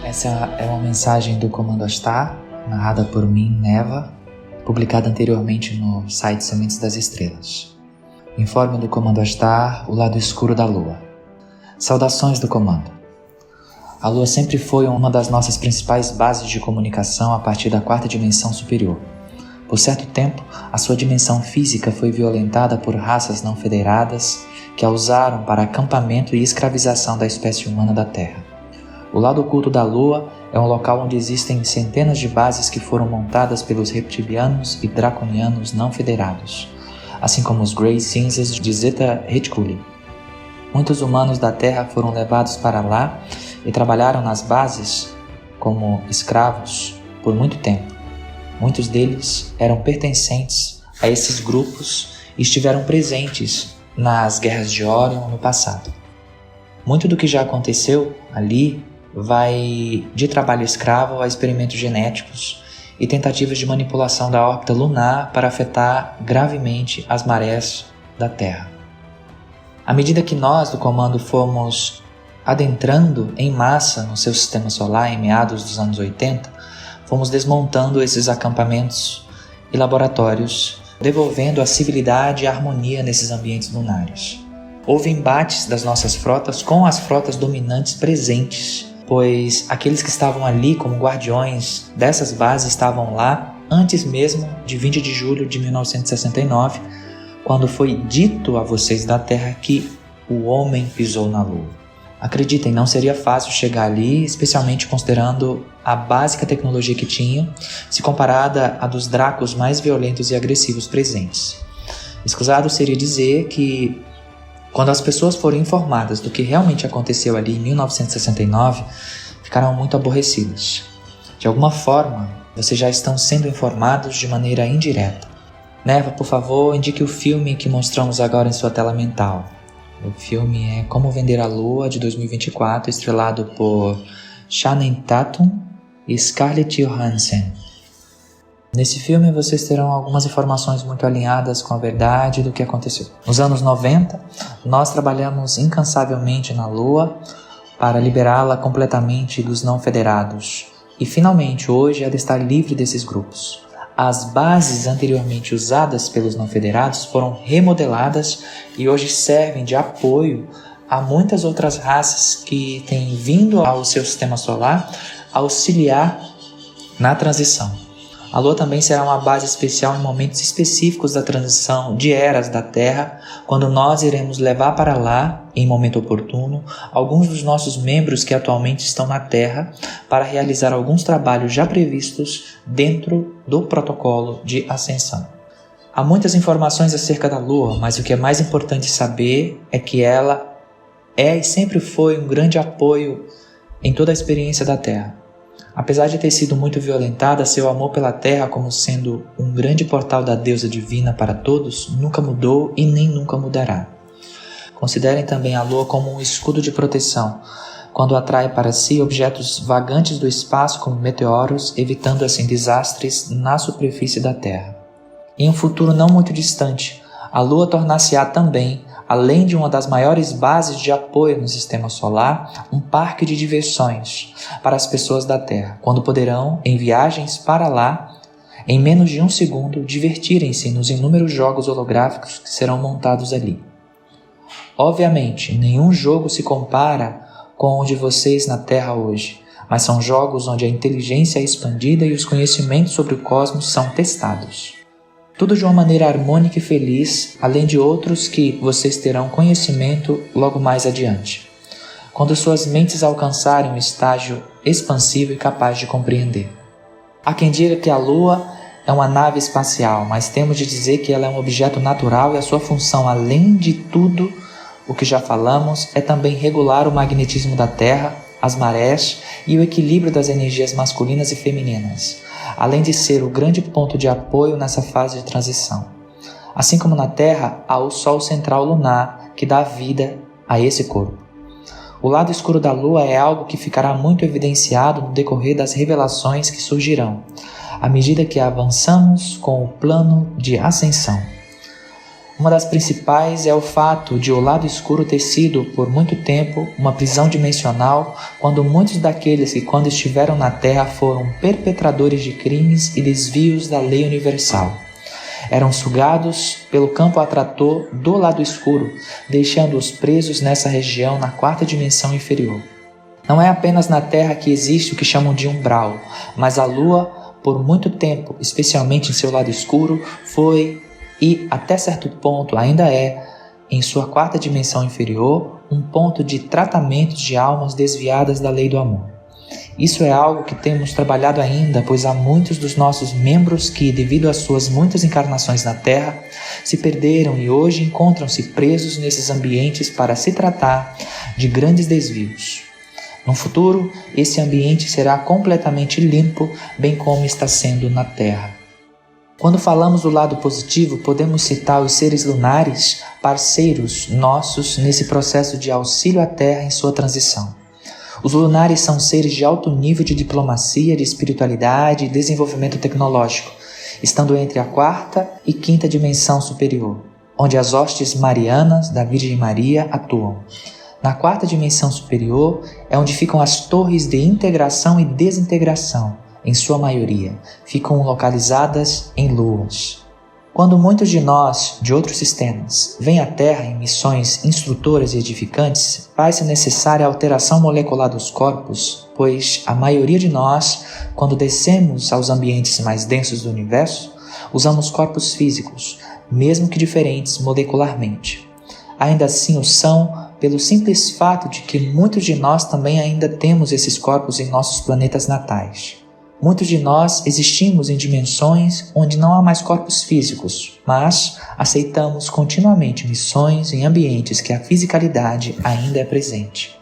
Essa é uma mensagem do Comando Astar, narrada por mim, Neva, publicada anteriormente no site Sementes das Estrelas. Informe do Comando Astar, o lado escuro da Lua. Saudações do Comando. A Lua sempre foi uma das nossas principais bases de comunicação a partir da quarta dimensão superior. Por certo tempo, a sua dimensão física foi violentada por raças não federadas que a usaram para acampamento e escravização da espécie humana da Terra. O lado oculto da Lua é um local onde existem centenas de bases que foram montadas pelos reptilianos e draconianos não federados, assim como os Greys Cinzas de Zeta Reticuli. Muitos humanos da Terra foram levados para lá e trabalharam nas bases como escravos por muito tempo. Muitos deles eram pertencentes a esses grupos e estiveram presentes nas guerras de Orion no passado. Muito do que já aconteceu ali vai de trabalho escravo a experimentos genéticos e tentativas de manipulação da órbita lunar para afetar gravemente as marés da Terra. À medida que nós do Comando fomos adentrando em massa no seu sistema solar em meados dos anos 80, fomos desmontando esses acampamentos e laboratórios, devolvendo a civilidade e a harmonia nesses ambientes lunares. Houve embates das nossas frotas com as frotas dominantes presentes, pois aqueles que estavam ali como guardiões dessas bases estavam lá antes mesmo de 20 de julho de 1969, quando foi dito a vocês da Terra que o homem pisou na Lua. Acreditem, não seria fácil chegar ali, especialmente considerando a básica tecnologia que tinham, se comparada à dos dracos mais violentos e agressivos presentes. Escusado seria dizer que, quando as pessoas foram informadas do que realmente aconteceu ali em 1969, ficaram muito aborrecidas. De alguma forma, vocês já estão sendo informados de maneira indireta. Neva, por favor, indique o filme que mostramos agora em sua tela mental. O filme é Como Vender a Lua, de 2024, estrelado por Channing Tatum e Scarlett Johansson. Nesse filme vocês terão algumas informações muito alinhadas com a verdade do que aconteceu. Nos anos 90, nós trabalhamos incansavelmente na Lua para liberá-la completamente dos não federados. E finalmente hoje ela está livre desses grupos. As bases anteriormente usadas pelos não federados foram remodeladas e hoje servem de apoio a muitas outras raças que têm vindo ao seu sistema solar auxiliar na transição. A Lua também será uma base especial em momentos específicos da transição de eras da Terra, quando nós iremos levar para lá, em momento oportuno, alguns dos nossos membros que atualmente estão na Terra para realizar alguns trabalhos já previstos dentro do protocolo de ascensão. Há muitas informações acerca da Lua, mas o que é mais importante saber é que ela é e sempre foi um grande apoio em toda a experiência da Terra. Apesar de ter sido muito violentada, seu amor pela Terra como sendo um grande portal da deusa divina para todos nunca mudou e nem nunca mudará. Considerem também a Lua como um escudo de proteção, quando atrai para si objetos vagantes do espaço como meteoros, evitando assim desastres na superfície da Terra. Em um futuro não muito distante, a Lua tornar-se-á também, além de uma das maiores bases de apoio no sistema solar, um parque de diversões para as pessoas da Terra, quando poderão, em viagens para lá, em menos de um segundo, divertirem-se nos inúmeros jogos holográficos que serão montados ali. Obviamente, nenhum jogo se compara com o de vocês na Terra hoje, mas são jogos onde a inteligência é expandida e os conhecimentos sobre o cosmos são testados. Tudo de uma maneira harmônica e feliz, além de outros que vocês terão conhecimento logo mais adiante, quando suas mentes alcançarem um estágio expansivo e capaz de compreender. Há quem diga que a Lua é uma nave espacial, mas temos de dizer que ela é um objeto natural e a sua função, além de tudo o que já falamos, é também regular o magnetismo da Terra, as marés e o equilíbrio das energias masculinas e femininas, além de ser o grande ponto de apoio nessa fase de transição. Assim como na Terra, há o Sol central lunar que dá vida a esse corpo. O lado escuro da Lua é algo que ficará muito evidenciado no decorrer das revelações que surgirão, à medida que avançamos com o plano de ascensão. Uma das principais é o fato de o lado escuro ter sido, por muito tempo, uma prisão dimensional, quando muitos daqueles que, quando estiveram na Terra, foram perpetradores de crimes e desvios da lei universal. Eram sugados pelo campo atrator do lado escuro, deixando-os presos nessa região na quarta dimensão inferior. Não é apenas na Terra que existe o que chamam de umbral, mas a Lua, por muito tempo, especialmente em seu lado escuro, foi e, até certo ponto, ainda é, em sua quarta dimensão inferior, um ponto de tratamento de almas desviadas da lei do amor. Isso é algo que temos trabalhado ainda, pois há muitos dos nossos membros que, devido às suas muitas encarnações na Terra, se perderam e hoje encontram-se presos nesses ambientes para se tratar de grandes desvios. No futuro, esse ambiente será completamente limpo, bem como está sendo na Terra. Quando falamos do lado positivo, podemos citar os seres lunares, parceiros nossos nesse processo de auxílio à Terra em sua transição. Os lunares são seres de alto nível de diplomacia, de espiritualidade e desenvolvimento tecnológico, estando entre a quarta e quinta dimensão superior, onde as hostes marianas da Virgem Maria atuam. Na quarta dimensão superior é onde ficam as torres de integração e desintegração. Em sua maioria, ficam localizadas em luas. Quando muitos de nós, de outros sistemas, vêm à Terra em missões instrutoras e edificantes, faz-se necessária a alteração molecular dos corpos, pois a maioria de nós, quando descemos aos ambientes mais densos do universo, usamos corpos físicos, mesmo que diferentes molecularmente. Ainda assim o são pelo simples fato de que muitos de nós também ainda temos esses corpos em nossos planetas natais. Muitos de nós existimos em dimensões onde não há mais corpos físicos, mas aceitamos continuamente missões em ambientes que a fisicalidade ainda é presente.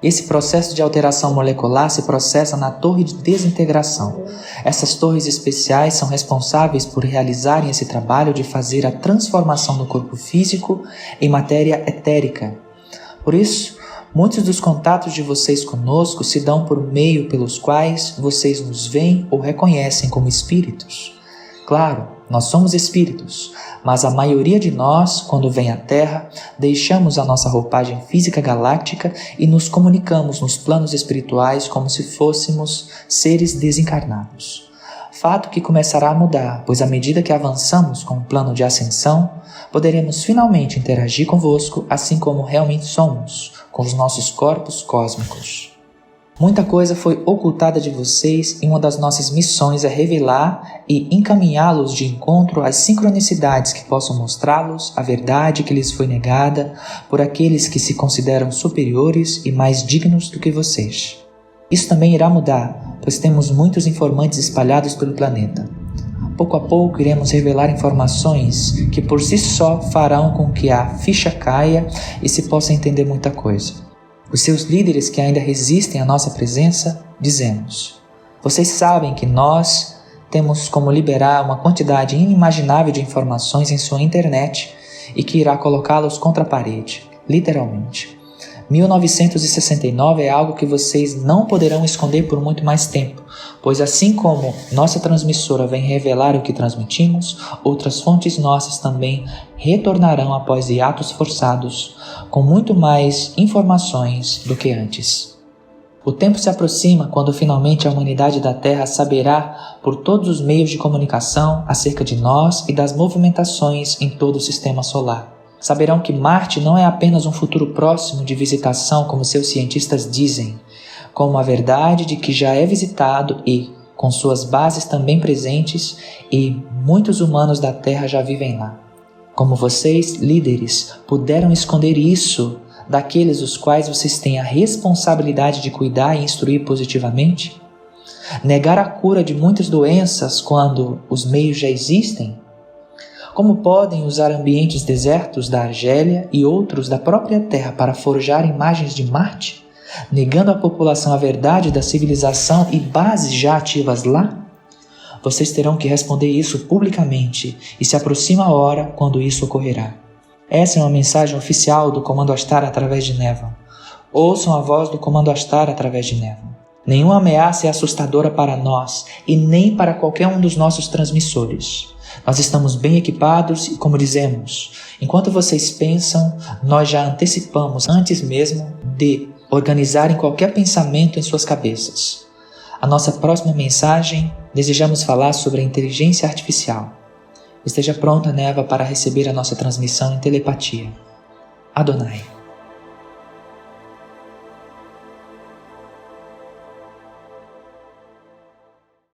Esse processo de alteração molecular se processa na torre de desintegração. Essas torres especiais são responsáveis por realizarem esse trabalho de fazer a transformação do corpo físico em matéria etérica. Por isso, muitos dos contatos de vocês conosco se dão por meio pelos quais vocês nos veem ou reconhecem como espíritos. Claro, nós somos espíritos, mas a maioria de nós, quando vem à Terra, deixamos a nossa roupagem física galáctica e nos comunicamos nos planos espirituais como se fôssemos seres desencarnados. Fato que começará a mudar, pois à medida que avançamos com o plano de ascensão, poderemos finalmente interagir convosco assim como realmente somos, com os nossos corpos cósmicos. Muita coisa foi ocultada de vocês e uma das nossas missões é revelar e encaminhá-los de encontro às sincronicidades que possam mostrá-los a verdade que lhes foi negada por aqueles que se consideram superiores e mais dignos do que vocês. Isso também irá mudar, pois temos muitos informantes espalhados pelo planeta. Pouco a pouco iremos revelar informações que por si só farão com que a ficha caia e se possa entender muita coisa. Os seus líderes que ainda resistem à nossa presença, dizemos: vocês sabem que nós temos como liberar uma quantidade inimaginável de informações em sua internet e que irá colocá-los contra a parede, literalmente. 1969 é algo que vocês não poderão esconder por muito mais tempo, pois assim como nossa transmissora vem revelar o que transmitimos, outras fontes nossas também retornarão após hiatos forçados, com muito mais informações do que antes. O tempo se aproxima quando finalmente a humanidade da Terra saberá, por todos os meios de comunicação, acerca de nós e das movimentações em todo o sistema solar. Saberão que Marte não é apenas um futuro próximo de visitação, como seus cientistas dizem, como a verdade de que já é visitado e, com suas bases também presentes, e muitos humanos da Terra já vivem lá. Como vocês, líderes, puderam esconder isso daqueles os quais vocês têm a responsabilidade de cuidar e instruir positivamente? Negar a cura de muitas doenças quando os meios já existem? Como podem usar ambientes desertos da Argélia e outros da própria Terra para forjar imagens de Marte, negando à população a verdade da civilização e bases já ativas lá? Vocês terão que responder isso publicamente e se aproxima a hora quando isso ocorrerá. Essa é uma mensagem oficial do Comando Astar através de Nevon. Ouçam a voz do Comando Astar através de Nevon. Nenhuma ameaça é assustadora para nós e nem para qualquer um dos nossos transmissores. Nós estamos bem equipados e, como dizemos, enquanto vocês pensam, nós já antecipamos antes mesmo de organizarem qualquer pensamento em suas cabeças. A nossa próxima mensagem, desejamos falar sobre a inteligência artificial. Esteja pronta, Neva, para receber a nossa transmissão em telepatia. Adonai.